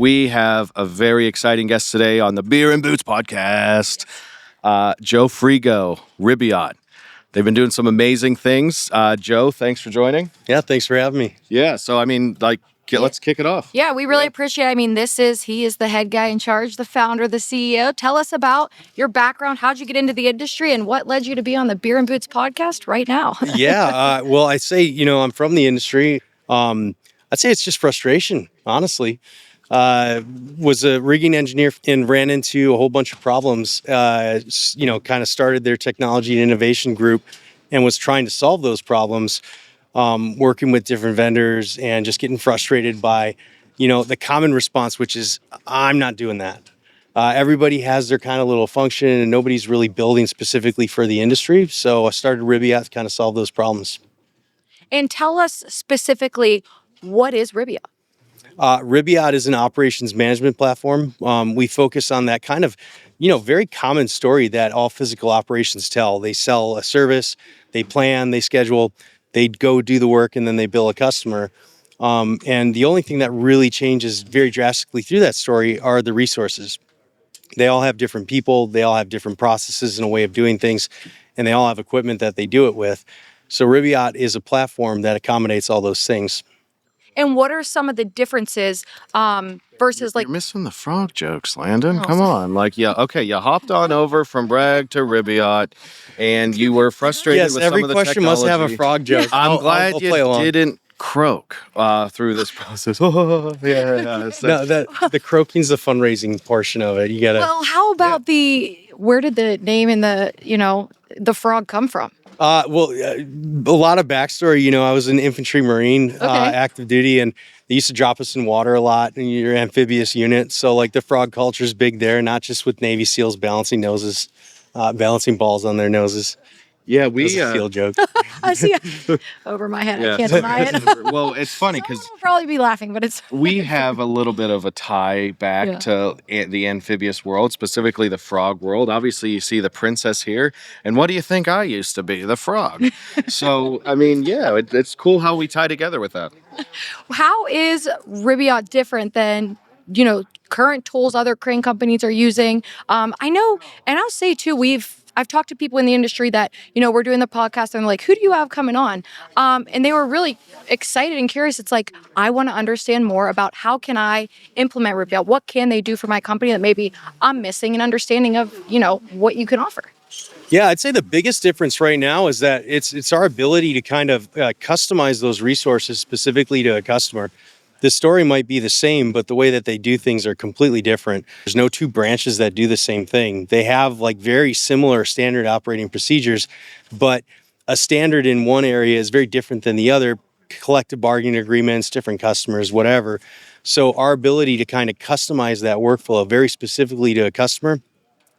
we have a very exciting guest today on the Beer and Boots podcast, Joe Frigo, Ribbiot. They've been doing some amazing things. Joe, thanks for joining. Yeah, thanks for having me. Yeah, so I mean, let's kick it off. Yeah, we really appreciate it. I mean, he is the head guy in charge, the founder, the CEO. Tell us about your background. How'd you get into the industry and what led you to be on the Beer and Boots podcast right now? Well, I say, I'm from the industry. I'd say it's just frustration, honestly. Was a rigging engineer and ran into a whole bunch of problems, kind of started their technology and innovation group and was trying to solve those problems, working with different vendors and just getting frustrated by, the common response, which is, I'm not doing that. Everybody has their kind of little function and nobody's really building specifically for the industry. So I started Ribbiot to kind of solve those problems. And tell us specifically, what is Ribbiot? Ribbiot is an operations management platform. We focus on that kind of, very common story that all physical operations tell. They sell a service, they plan, they schedule, they go do the work, and then they bill a customer. And the only thing that really changes very drastically through that story are the resources. They all have different people, they all have different processes and a way of doing things, and they all have equipment that they do it with. So Ribbiot is a platform that accommodates all those things. And what are some of the differences versus You're missing the frog jokes, Landon. Come on. You hopped on over from Bragg to Ribbiot, and you were frustrated with some of the technology. Yes, every question must have a frog joke. I'm glad you didn't croak through this process. No, the croaking's the fundraising portion of it. You gotta. Well, how about where did the name and the frog come from? A lot of backstory. I was an infantry Marine, active duty, and they used to drop us in water a lot in your amphibious unit. So, the frog culture is big there, not just with Navy SEALs balancing balls on their noses. Yeah, That's a field joke. I see over my head. I can't deny it. Well, it's funny because Someone will probably be laughing, but it's we have a little bit of a tie back to the amphibious world, specifically the frog world. Obviously, you see the princess here, and what do you think I used to be? The frog. So, I mean, it's cool how we tie together with that. How is Ribbiot different than current tools other crane companies are using? I know, and I'll say too, I've talked to people in the industry that, we're doing the podcast and they're like, who do you have coming on? And they were really excited and curious. It's like, I want to understand more about how can I implement Ribbiot? What can they do for my company that maybe I'm missing an understanding of, what you can offer? Yeah, I'd say the biggest difference right now is that it's our ability to kind of customize those resources specifically to a customer. The story might be the same, but the way that they do things are completely different. There's no two branches that do the same thing. They have very similar standard operating procedures, but a standard in one area is very different than the other. Collective bargaining agreements, different customers, whatever. So our ability to kind of customize that workflow very specifically to a customer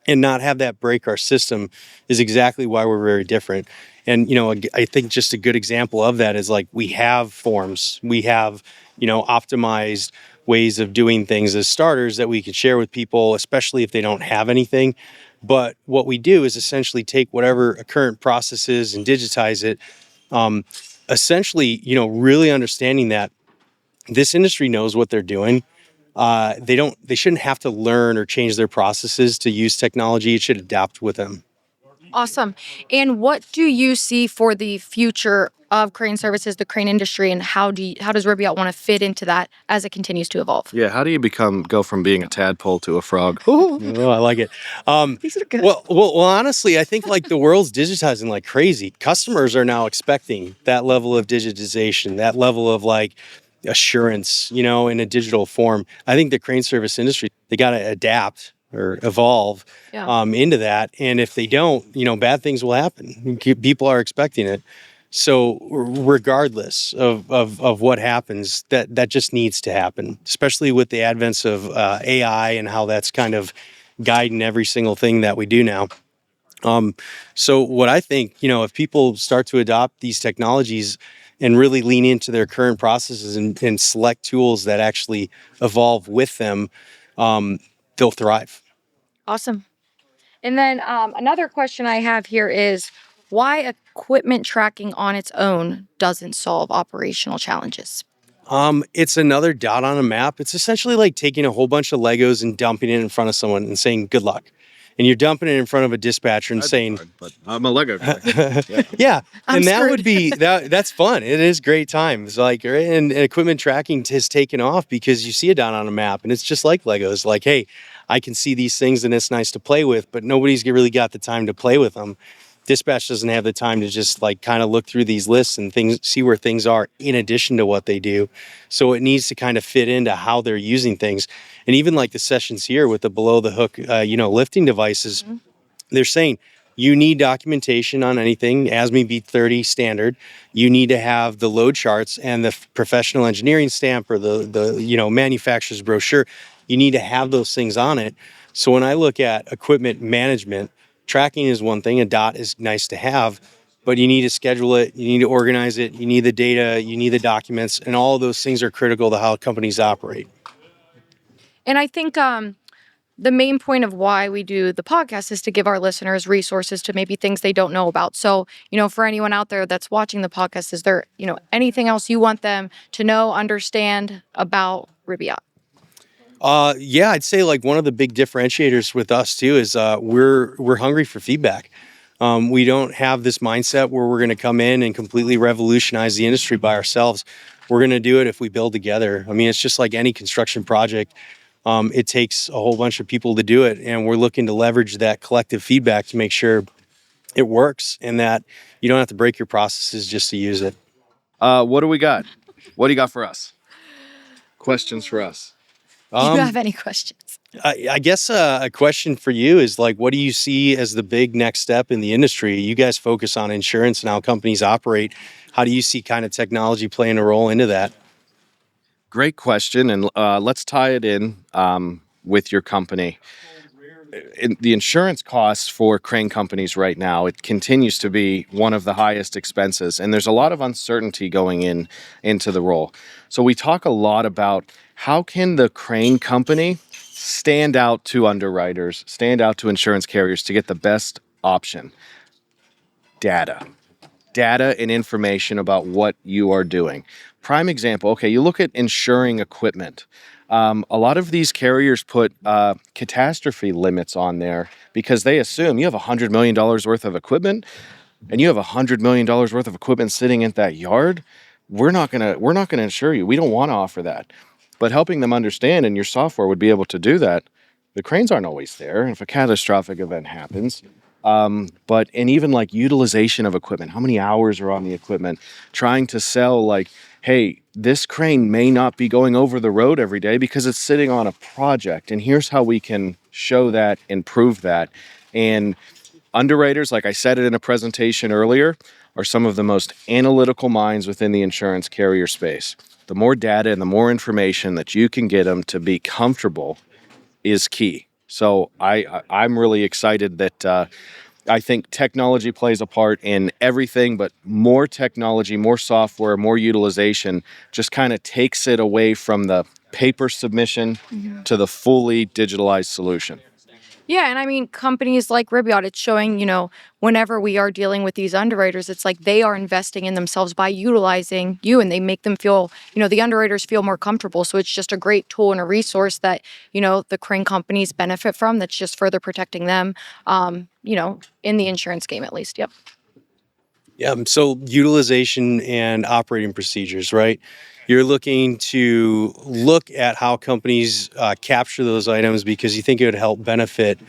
and not have that break our system is exactly why we're very different. And, I think just a good example of that is we have forms, we have, optimized ways of doing things as starters that we can share with people, especially if they don't have anything. But what we do is essentially take whatever a current process is and digitize it. Essentially, really understanding that this industry knows what they're doing. They shouldn't have to learn or change their processes to use technology. It should adapt with them. Awesome. And what do you see for the future of crane services, the crane industry, and how does Ribbiot want to fit into that as it continues to evolve? Yeah, how do you go from being a tadpole to a frog? Oh, I like it. These are good. Well, honestly, I think the world's digitizing like crazy. Customers are now expecting that level of digitization, that level of assurance, in a digital form. I think the crane service industry, they got to adapt or evolve into that. And if they don't, bad things will happen. People are expecting it. So regardless of what happens, that just needs to happen, especially with the advents of AI and how that's kind of guiding every single thing that we do now. So what I think, if people start to adopt these technologies and really lean into their current processes and select tools that actually evolve with them, they'll thrive. Awesome. And then another question I have here is why equipment tracking on its own doesn't solve operational challenges. It's another dot on a map. It's essentially like taking a whole bunch of Legos and dumping it in front of someone and saying good luck. And you're dumping it in front of a dispatcher and That'd be saying, hard, but I'm a Lego guy. Yeah. yeah. I'm And that screwed. would be that's fun. It is great times. Like, right? And equipment tracking has taken off because you see it down on a map and it's just like Legos. Like, hey, I can see these things and it's nice to play with, but nobody's really got the time to play with them. Dispatch doesn't have the time to just like kind of look through these lists and things, see where things are in addition to what they do. So it needs to kind of fit into how they're using things. And even like the sessions here with the below the hook, lifting devices, they're saying you need documentation on anything, ASME B30 standard. You need to have the load charts and the professional engineering stamp or the manufacturer's brochure. You need to have those things on it. So when I look at equipment management, tracking is one thing, a dot is nice to have, but you need to schedule it, you need to organize it, you need the data, you need the documents, and all of those things are critical to how companies operate. And I think the main point of why we do the podcast is to give our listeners resources to maybe things they don't know about. So, for anyone out there that's watching the podcast, is there, anything else you want them to know, understand about Ribbiot? Yeah, I'd say like one of the big differentiators with us too is we're hungry for feedback. We don't have this mindset where we're going to come in and completely revolutionize the industry by ourselves. We're going to do it if we build together. I mean, it's just like any construction project. It takes a whole bunch of people to do it, and we're looking to leverage that collective feedback to make sure it works and that you don't have to break your processes just to use it. What do we got? What do you got for us? Questions for us? Do you have any questions? I guess a question for you is like, what do you see as the big next step in the industry? You guys focus on insurance and how companies operate. How do you see kind of technology playing a role into that? Great question, and let's tie it in with your company. The insurance costs for crane companies right now, it continues to be one of the highest expenses, and there's a lot of uncertainty going into the role. So we talk a lot about how can the crane company stand out to underwriters, stand out to insurance carriers to get the best option. Data and information about what you are doing. Prime example, okay, you look at insuring equipment. A lot of these carriers put catastrophe limits on there because they assume you have $100 million worth of equipment and you have $100 million worth of equipment sitting in that yard. We're not gonna insure you. We don't want to offer that. But helping them understand, and your software would be able to do that. The cranes aren't always there. If a catastrophic event happens, but even like utilization of equipment, how many hours are on the equipment, trying to sell like, hey, this crane may not be going over the road every day because it's sitting on a project. And here's how we can show that and prove that. And underwriters, like I said it in a presentation earlier, are some of the most analytical minds within the insurance carrier space. The more data and the more information that you can get them to be comfortable is key. So I'm really excited that I think technology plays a part in everything, but more technology, more software, more utilization just kind of takes it away from the paper submission to the fully digitalized solution. Yeah, and I mean, companies like Ribbiot, it's showing, whenever we are dealing with these underwriters, it's like they are investing in themselves by utilizing you, and they make them feel, the underwriters feel more comfortable. So it's just a great tool and a resource that, the crane companies benefit from, that's just further protecting them, in the insurance game at least. Yep. Yeah, so utilization and operating procedures, right? You're looking to look at how companies capture those items because you think it would help benefit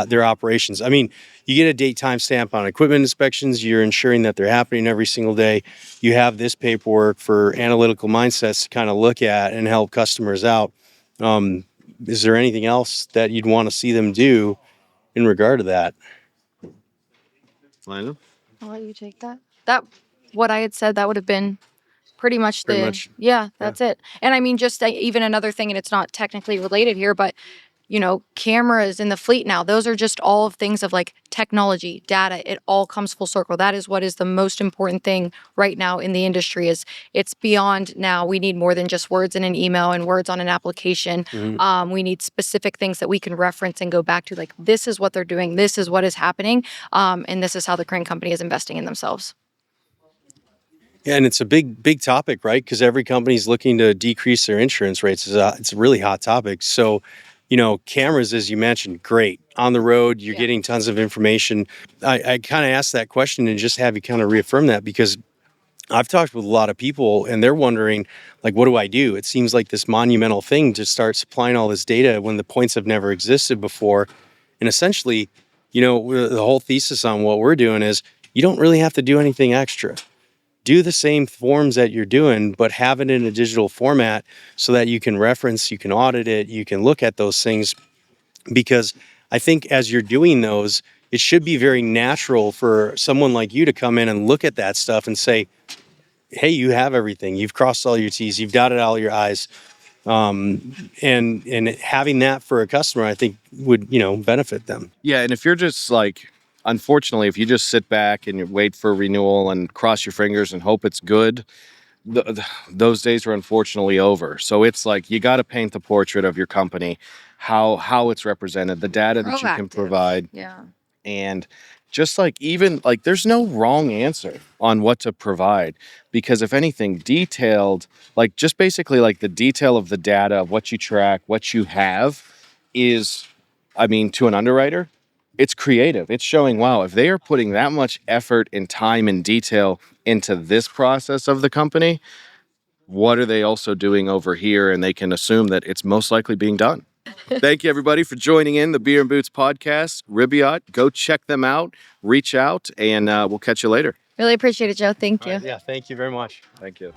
their operations. I mean, you get a date time stamp on equipment inspections. You're ensuring that they're happening every single day. You have this paperwork for analytical mindsets to kind of look at and help customers out. Is there anything else that you'd want to see them do in regard to that? Lionel? I'll let you take that. What I had said, that would have been pretty much that's it. And I mean, just even another thing, and it's not technically related here, but cameras in the fleet now, those are just all of things of like technology, data. It all comes full circle. That is what is the most important thing right now in the industry. Is it's beyond now. We need more than just words in an email and words on an application. We need specific things that we can reference and go back to, like, this is what they're doing, this is what is happening, and this is how the crane company is investing in themselves. Yeah, and it's a big topic, right? Because every company's looking to decrease their insurance rates. It's a really hot topic. So, cameras, as you mentioned, great. On the road, you're getting tons of information. I kind of asked that question and just have you kind of reaffirm that, because I've talked with a lot of people and they're wondering, like, what do I do? It seems like this monumental thing to start supplying all this data when the points have never existed before. And essentially, the whole thesis on what we're doing is you don't really have to do anything extra. Do the same forms that you're doing, but have it in a digital format so that you can reference, you can audit it, you can look at those things. Because I think as you're doing those, it should be very natural for someone like you to come in and look at that stuff and say, hey, you have everything. You've crossed all your T's, you've dotted all your I's. And having that for a customer, I think would, benefit them. Yeah, and if you're just like, unfortunately, if you just sit back and you wait for renewal and cross your fingers and hope it's good, those days are unfortunately over. So it's like you got to paint the portrait of your company, how it's represented, the data that you can provide. Yeah. And just like, even like, there's no wrong answer on what to provide, because if anything, detailed, like just basically like the detail of the data of what you track, what you have is, I mean, to an underwriter, it's creative. It's showing, wow, if they are putting that much effort and time and detail into this process of the company, what are they also doing over here? And they can assume that it's most likely being done. Thank you, everybody, for joining in the Beer and Boots podcast. Ribbiot, go check them out, reach out, and we'll catch you later. Really appreciate it, Joe. Thank you. Yeah, thank you very much. Thank you.